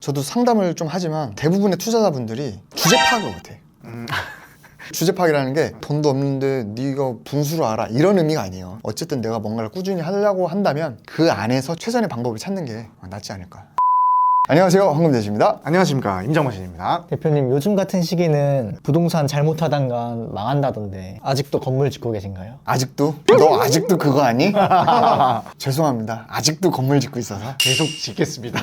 저도 상담을 좀 하지만 대부분의 투자자분들이 주제 파악을 못해. 주제 파악이라는 게 돈도 없는데 네가 분수를 알아 이런 의미가 아니에요. 어쨌든 내가 뭔가를 꾸준히 하려고 한다면 그 안에서 최선의 방법을 찾는 게 낫지 않을까. 안녕하세요, 황금대지입니다. 안녕하십니까, 임정원입니다. 대표님, 요즘 같은 시기는 부동산 잘못하다가 망한다던데 아직도 건물 짓고 계신가요? 아직도? 너 아직도 그거 아니? 죄송합니다. 아직도 건물 짓고 있어서. 계속 짓겠습니다.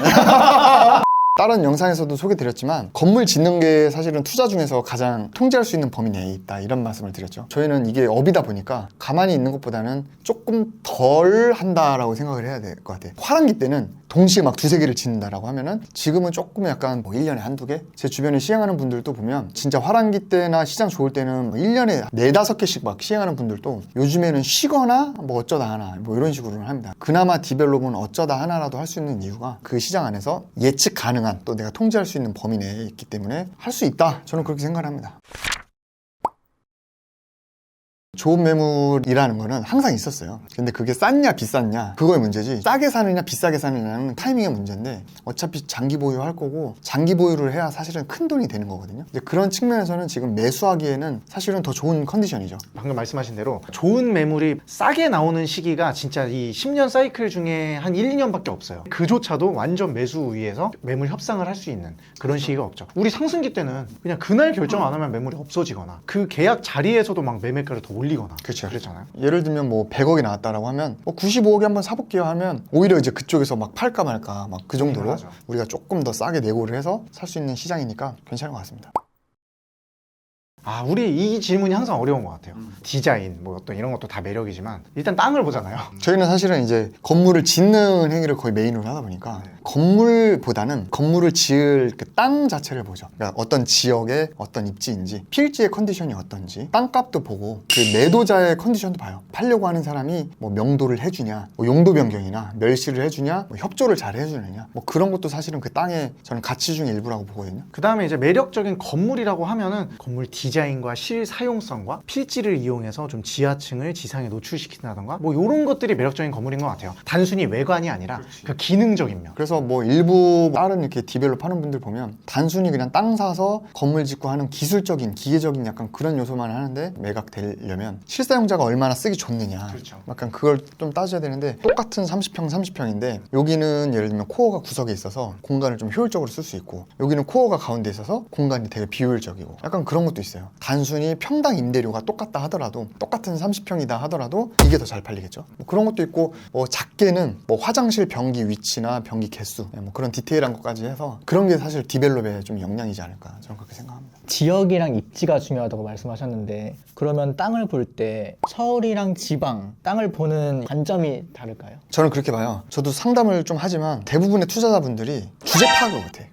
다른 영상에서도 소개드렸지만 건물 짓는 게 사실은 투자 중에서 가장 통제할 수 있는 범위 내에 있다 이런 말씀을 드렸죠. 저희는 이게 업이다 보니까 가만히 있는 것보다는 조금 덜 한다라고 생각을 해야 될 것 같아요. 화랑기 때는 동시에 막 두세 개를 짓는다라고 하면은 지금은 조금 약간 뭐 1년에 한두 개? 제 주변에 시행하는 분들도 보면 진짜 화랑기 때나 시장 좋을 때는 뭐 1년에 4-5개씩 막 시행하는 분들도 요즘에는 쉬거나 뭐 어쩌다 하나 뭐 이런 식으로 합니다. 그나마 디벨롭은 어쩌다 하나라도 할 수 있는 이유가 그 시장 안에서 예측 가능한 또 내가 통제할 수 있는 범위 내에 있기 때문에 할 수 있다. 저는 그렇게 생각을 합니다. 좋은 매물이라는 거는 항상 있었어요. 근데 그게 쌌냐 비쌌냐 그거의 문제지 싸게 사느냐 비싸게 사느냐는 타이밍의 문제인데 어차피 장기 보유할 거고 장기 보유를 해야 사실은 큰 돈이 되는 거거든요. 근데 그런 측면에서는 지금 매수하기에는 사실은 더 좋은 컨디션이죠. 방금 말씀하신 대로 좋은 매물이 싸게 나오는 시기가 진짜 이 10년 사이클 중에 한 1, 2년밖에 없어요. 그조차도 완전 매수 우위에서 매물 협상을 할 수 있는 그런 시기가 없죠. 우리 상승기 때는 그냥 그날 결정 안 하면 매물이 없어지거나 그 계약 자리에서도 막 매매가를 더 올리거나 그렇죠. 그랬잖아요. 예를 들면 뭐 100억이 나왔다라고 하면 뭐 95억에 한번 사볼게요 하면 오히려 이제 그쪽에서 막 팔까 말까 막 그 정도로 맞아. 우리가 조금 더 싸게 내고를 해서 살 수 있는 시장이니까 괜찮은 것 같습니다. 우리 이 질문이 항상 어려운 것 같아요. 디자인, 뭐 어떤 이런 것도 다 매력이지만 일단 땅을 보잖아요. 저희는 사실은 이제 건물을 짓는 행위를 거의 메인으로 하다 보니까 건물보다는 건물을 지을 그 땅 자체를 보죠. 그러니까 어떤 지역의 어떤 입지인지 필지의 컨디션이 어떤지 땅값도 보고 그 매도자의 컨디션도 봐요. 팔려고 하는 사람이 뭐 명도를 해주냐 뭐 용도 변경이나 멸시를 해주냐 뭐 협조를 잘 해주느냐 뭐 그런 것도 사실은 그 땅의 저는 가치 중의 일부라고 보거든요. 그 다음에 이제 매력적인 건물이라고 하면은 건물 디자인과 실사용성과 필지를 이용해서 좀 지하층을 지상에 노출시킨다던가 뭐 이런 것들이 매력적인 건물인 것 같아요. 단순히 외관이 아니라 그 기능적인 면. 그래서 뭐 일부 다른 이렇게 디벨롭 하는 분들 보면 단순히 그냥 땅 사서 건물 짓고 하는 기술적인 기계적인 약간 그런 요소만 하는데 매각되려면 실사용자가 얼마나 쓰기 좋느냐 그렇죠. 약간 그걸 좀 따져야 되는데 똑같은 30평 30평인데 여기는 예를 들면 코어가 구석에 있어서 공간을 좀 효율적으로 쓸 수 있고 여기는 코어가 가운데 있어서 공간이 되게 비효율적이고 약간 그런 것도 있어요. 단순히 평당 임대료가 똑같다 하더라도 똑같은 30평이다 하더라도 이게 더 잘 팔리겠죠. 뭐 그런 것도 있고 뭐 작게는 뭐 화장실 변기 위치나 변기 개수 뭐 그런 디테일한 것까지 해서 그런 게 사실 디벨롭에 좀 영향이지 않을까 저는 그렇게 생각합니다. 지역이랑 입지가 중요하다고 말씀하셨는데 그러면 땅을 볼 때 서울이랑 지방 땅을 보는 관점이 다를까요? 저는 그렇게 봐요. 저도 상담을 좀 하지만 대부분의 투자자분들이 주제 파악을 못해.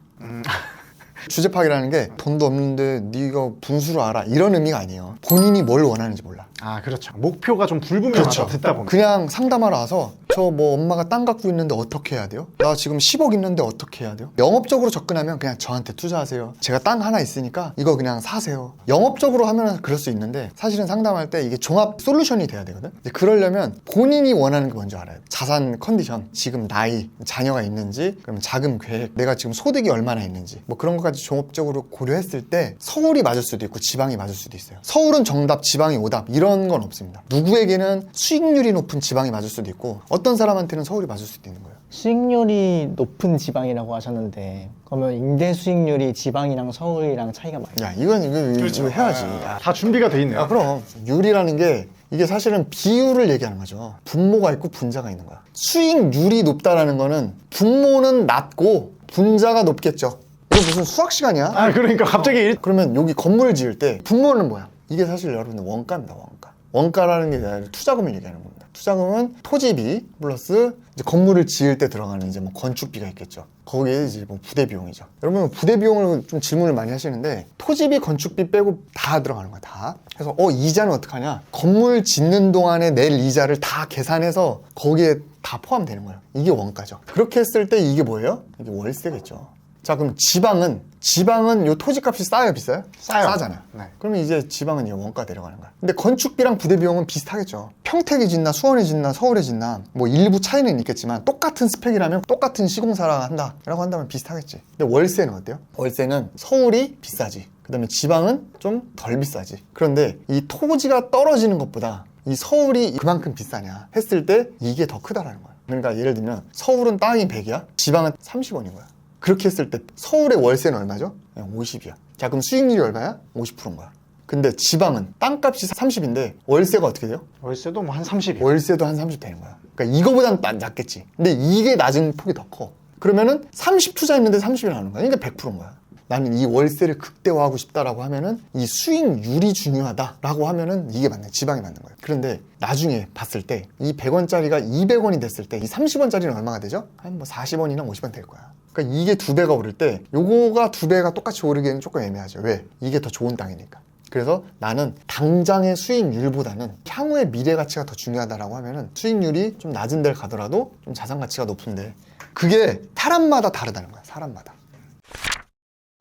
주제 파악이라는 게 돈도 없는데 네가 분수를 알아 이런 의미가 아니에요. 본인이 뭘 원하는지 몰라. 그렇죠. 목표가 좀 불분명하다. 그렇죠. 듣다 보면. 그냥 상담하러 와서 저 뭐 엄마가 땅 갖고 있는데 어떻게 해야 돼요? 나 지금 10억 있는데 어떻게 해야 돼요? 영업적으로 접근하면 그냥 저한테 투자하세요. 제가 땅 하나 있으니까 이거 그냥 사세요. 영업적으로 하면 그럴 수 있는데 사실은 상담할 때 이게 종합 솔루션이 돼야 되거든. 근데 그러려면 본인이 원하는 게 뭔지 알아요. 자산 컨디션, 지금 나이, 자녀가 있는지, 그러면 자금 계획, 내가 지금 소득이 얼마나 있는지 뭐 그런 것까지 종합적으로 고려했을 때 서울이 맞을 수도 있고 지방이 맞을 수도 있어요. 서울은 정답, 지방이 오답 이런 건 없습니다. 누구에게는 수익률이 높은 지방이 맞을 수도 있고 어떤 사람한테는 서울이 맞을 수도 있는 거예요. 수익률이 높은 지방이라고 하셨는데 그러면 임대 수익률이 지방이랑 서울이랑 차이가 많아요? 야 이거 해야지. 야. 다 준비가 돼 있네요. 그럼 율이라는 게 이게 사실은 비율을 얘기하는 거죠. 분모가 있고 분자가 있는 거야. 수익률이 높다라는 거는 분모는 낮고 분자가 높겠죠. 이거 무슨 수학 시간이야? 그러니까 갑자기 그러면 여기 건물을 지을 때 분모는 뭐야? 이게 사실 여러분들 원가입니다. 원가. 원가라는 게 아니라 투자금을 얘기하는 겁니다. 투자금은 토지비 플러스 이제 건물을 지을 때 들어가는 이제 뭐 건축비가 있겠죠. 거기에 이제 뭐 부대 비용이죠. 여러분 부대 비용을 좀 질문을 많이 하시는데 토지비, 건축비 빼고 다 들어가는 거야. 다. 그래서 이자는 어떡하냐? 건물 짓는 동안에 낼 이자를 다 계산해서 거기에 다 포함되는 거예요. 이게 원가죠. 그렇게 했을 때 이게 뭐예요? 이게 월세겠죠. 자, 그럼 지방은 요 토지값이 싸요, 비싸요? 싸요. 싸잖아요. 네. 그러면 이제 지방은 이제 원가 내려가는 거야. 근데 건축비랑 부대 비용은 비슷하겠죠. 평택에 짓나 수원에 짓나 서울에 짓나 뭐 일부 차이는 있겠지만 똑같은 스펙이라면 똑같은 시공사라 한다라고 한다면 비슷하겠지. 근데 월세는 어때요? 월세는 서울이 비싸지. 그다음에 지방은 좀 덜 비싸지. 그런데 이 토지가 떨어지는 것보다 이 서울이 그만큼 비싸냐 했을 때 이게 더 크다라는 거야. 그러니까 예를 들면 서울은 땅이 100이야, 지방은 30원인 거야. 그렇게 했을 때 서울의 월세는 얼마죠? 50이야. 자, 그럼 수익률이 얼마야? 50%인 거야. 근데 지방은 땅값이 30인데 월세가 어떻게 돼요? 월세도 뭐 한 30이요. 월세도 한 30 되는 거야. 그러니까 이거보다는 낮겠지. 근데 이게 낮은 폭이 더 커. 그러면은 30 투자했는데 30이 나오는 거야. 그러니까 100%인 거야. 나는 이 월세를 극대화하고 싶다라고 하면은 이 수익률이 중요하다라고 하면은 이게 맞네. 지방이 맞는 거예요. 그런데 나중에 봤을 때 이 100원짜리가 200원이 됐을 때 이 30원짜리는 얼마가 되죠? 한 뭐 40원이나 50원 될 거야. 그러니까 이게 2배가 오를 때 요거가 2배가 똑같이 오르기에는 조금 애매하죠. 왜? 이게 더 좋은 땅이니까. 그래서 나는 당장의 수익률보다는 향후의 미래 가치가 더 중요하다라고 하면은 수익률이 좀 낮은 데를 가더라도 좀 자산 가치가 높은데 그게 사람마다 다르다는 거야. 사람마다.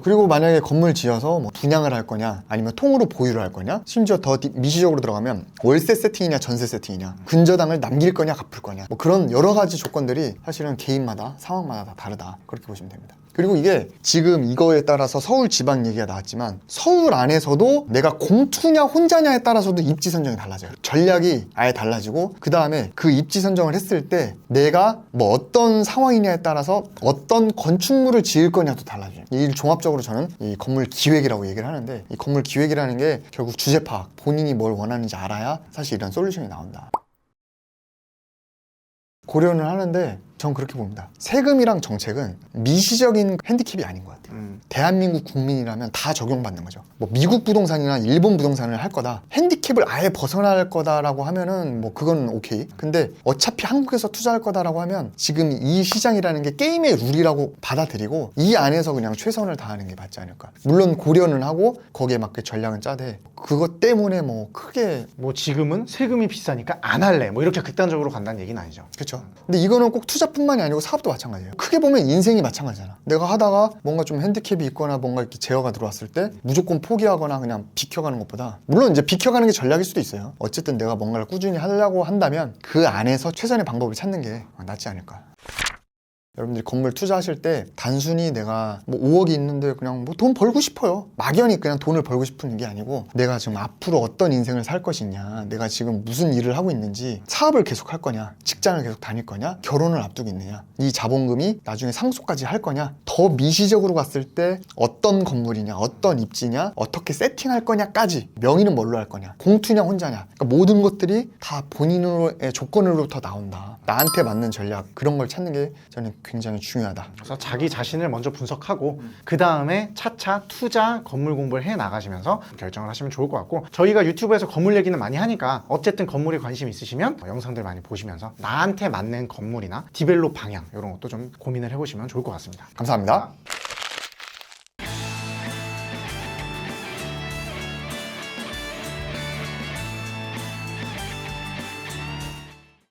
그리고 만약에 건물 지어서 뭐 분양을 할 거냐 아니면 통으로 보유를 할 거냐 심지어 더 미시적으로 들어가면 월세 세팅이냐 전세 세팅이냐 근저당을 남길 거냐 갚을 거냐 뭐 그런 여러 가지 조건들이 사실은 개인마다 상황마다 다 다르다 그렇게 보시면 됩니다. 그리고 이게 지금 이거에 따라서 서울 지방 얘기가 나왔지만 서울 안에서도 내가 공투냐 혼자냐에 따라서도 입지 선정이 달라져요. 전략이 아예 달라지고 그 다음에 그 입지 선정을 했을 때 내가 뭐 어떤 상황이냐에 따라서 어떤 건축물을 지을 거냐도 달라져요. 이 종합적으로 저는 이 건물 기획이라고 얘기를 하는데 이 건물 기획이라는 게 결국 주제 파악, 본인이 뭘 원하는지 알아야 사실 이런 솔루션이 나온다. 고려는 하는데 전 그렇게 봅니다. 세금이랑 정책은 미시적인 핸디캡이 아닌 것 같아요. 대한민국 국민이라면 다 적용받는 거죠. 뭐 미국 부동산이나 일본 부동산을 할 거다, 핸디캡을 아예 벗어날 거다라고 하면은 뭐 그건 오케이. 근데 어차피 한국에서 투자할 거다라고 하면 지금 이 시장이라는 게 게임의 룰이라고 받아들이고 이 안에서 그냥 최선을 다하는 게 맞지 않을까. 물론 고려는 하고 거기에 맞게 전략은 짜되 그것 때문에 뭐 크게 뭐 지금은 세금이 비싸니까 안 할래 뭐 이렇게 극단적으로 간다는 얘기는 아니죠. 그렇죠. 근데 이거는 꼭 투자뿐만이 아니고 사업도 마찬가지예요. 크게 보면 인생이 마찬가지잖아. 내가 하다가 뭔가 좀 핸디캡이 있거나 뭔가 이렇게 제어가 들어왔을 때 무조건 포기하거나 그냥 비켜가는 것보다 물론 이제 비켜가는 게 전략일 수도 있어요. 어쨌든 내가 뭔가를 꾸준히 하려고 한다면 그 안에서 최선의 방법을 찾는 게 낫지 않을까. 여러분들이 건물 투자하실 때 단순히 내가 뭐 5억이 있는데 그냥 뭐 돈 벌고 싶어요. 막연히 그냥 돈을 벌고 싶은 게 아니고 내가 지금 앞으로 어떤 인생을 살 것이냐, 내가 지금 무슨 일을 하고 있는지, 사업을 계속 할 거냐, 직장을 계속 다닐 거냐, 결혼을 앞두고 있느냐, 이 자본금이 나중에 상속까지 할 거냐, 더 미시적으로 갔을 때 어떤 건물이냐, 어떤 입지냐, 어떻게 세팅할 거냐까지, 명의는 뭘로 할 거냐, 공투냐 혼자냐, 그러니까 모든 것들이 다 본인의 조건으로부터 나온다. 나한테 맞는 전략, 그런 걸 찾는 게 저는 굉장히 중요하다. 그래서 자기 자신을 먼저 분석하고 그 다음에 차차 투자 건물 공부를 해 나가시면서 결정을 하시면 좋을 것 같고, 저희가 유튜브에서 건물 얘기는 많이 하니까 어쨌든 건물에 관심 있으시면 영상들 많이 보시면서 나한테 맞는 건물이나 디벨롭 방향 이런 것도 좀 고민을 해보시면 좋을 것 같습니다. 감사합니다.